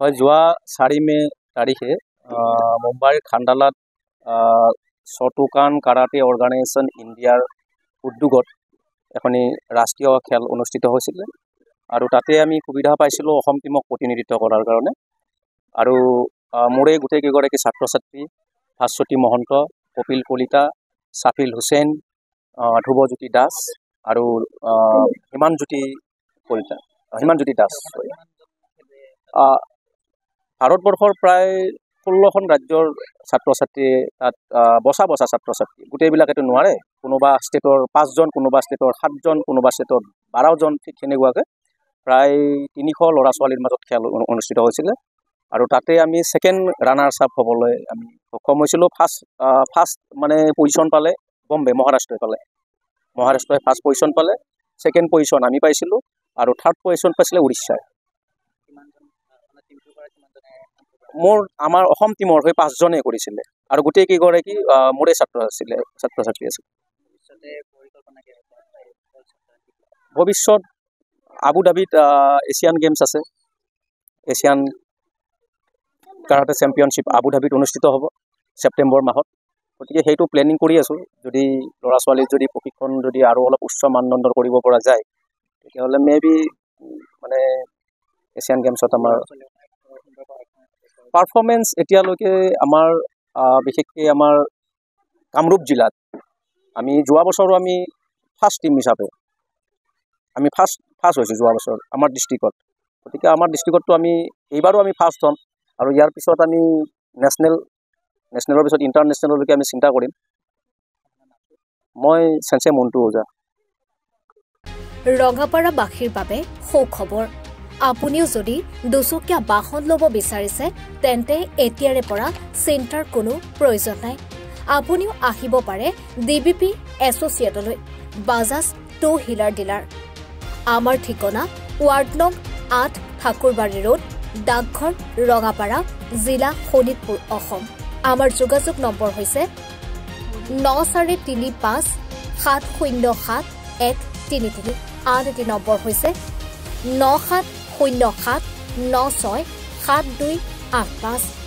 হয় যোৱা 4 মে তাৰিখে মুম্বাইৰ খাণ্ডালাত শটোকান কাৰাটে অৰ্গেনাইজেশ্যন ইণ্ডিয়াৰ উদ্যোগত এখনি ৰাষ্ট্ৰীয় খেল অনুষ্ঠিত হৈছিল আৰু তাতে আমি সুবিধা পাইছিলোঁ অসম টিমক প্ৰতিনিধিত্ব কৰাৰ কাৰণে আৰু মোৰে গোটেই কেইগৰাকী ছাত্ৰ ছাত্ৰী ভাস্বতী মহন্ত কপিল কলিতা সাফিল হুছেইন ধ্ৰুৱজ্যোতি দাস আৰু হিমানজ্যোতি দাস ভাৰতবৰ্ষৰ প্ৰায় 16খন ৰাজ্যৰ ছাত্ৰ ছাত্ৰী তাত বছা ছাত্ৰ ছাত্ৰী গোটেইবিলাকেতো নোৱাৰে কোনোবা ষ্টেটৰ 5জন কোনোবা ষ্টেটৰ 7জন কোনোবা ষ্টেটৰ 12জন ঠিক সেনেকুৱাকৈ প্ৰায় 300 ল'ৰা ছোৱালীৰ মাজত খেল অনুষ্ঠিত হৈছিলে আৰু তাতে আমি সেকেন্ড ৰানাৰ্ছ আপ হ'বলৈ আমি সক্ষম হৈছিলোঁ ফাৰ্ষ্ট মানে পজিশ্যন পালে বম্বে মহাৰাষ্ট্ৰই ফাৰ্ষ্ট পজিশ্যন পালে সেকেন্ড পজিশ্যন আমি পাইছিলোঁ আৰু থাৰ্ড পজিশ্যন পাইছিলে উৰিষ্যাই আমাৰ অসম টিমৰ হৈ 5জনে কৰিছিলে আৰু গোটেই কেইগৰাকী মোৰে ছাত্ৰ ছাত্ৰী আছিল ভৱিষ্যত আবু ধাবিত এছিয়ান গেমছ আছে এছিয়ান কাৰাটে চেম্পিয়নশ্বিপ আবু ধাবিত অনুষ্ঠিত হ'ব ছেপ্টেম্বৰ মাহত গতিকে সেইটো প্লেনিং কৰি আছোঁ যদি ল'ৰা ছোৱালীৰ যদি প্ৰশিক্ষণ যদি আৰু অলপ উচ্চ মানদণ্ডৰ কৰিব পৰা যায় তেতিয়াহ'লে মেবি মানে এছিয়ান গেমছত আমাৰ পাৰফৰ্মেঞ্চ এতিয়ালৈকে আমাৰ বিশেষকৈ আমাৰ কামৰূপ জিলাত আমি যোৱা বছৰো আমি ফাৰ্ষ্ট টিম হিচাপে আমি ফাৰ্ষ্ট হৈছোঁ যোৱা বছৰ আমাৰ ডিষ্ট্ৰিক্টত গতিকে আমাৰ ডিষ্ট্ৰিক্টতো আমি এইবাৰো আমি ফাৰ্ষ্ট হ'ম আৰু ইয়াৰ পিছত আমি নেশ্যনেলৰ পিছত ইণ্টাৰনেশ্যনেললৈকে আমি চিন্তা কৰিম মই চেঞ্চে মন্টু ওজা ৰঙাপাৰাবাসীৰ বাবে সুখবৰ আপুনিও যদি দুচকীয়া বাহন ল'ব বিচাৰিছে তেন্তে এতিয়াৰে পৰা চিন্তাৰ কোনো প্ৰয়োজন নাই আপুনিও আহিব পাৰে ডিবিপি এছ'চিয়েটলৈ বাজাজ টু হুইলাৰ ডিলাৰ আমাৰ ঠিকনা ৱাৰ্ড নং 8 ঠাকুৰবাৰী ৰোড ডাকঘৰ ৰঙাপাৰা জিলা শোণিতপুৰ অসম আমাৰ যোগাযোগ নম্বৰ হৈছে 9435707133 আন এটি নম্বৰ হৈছে 9707967285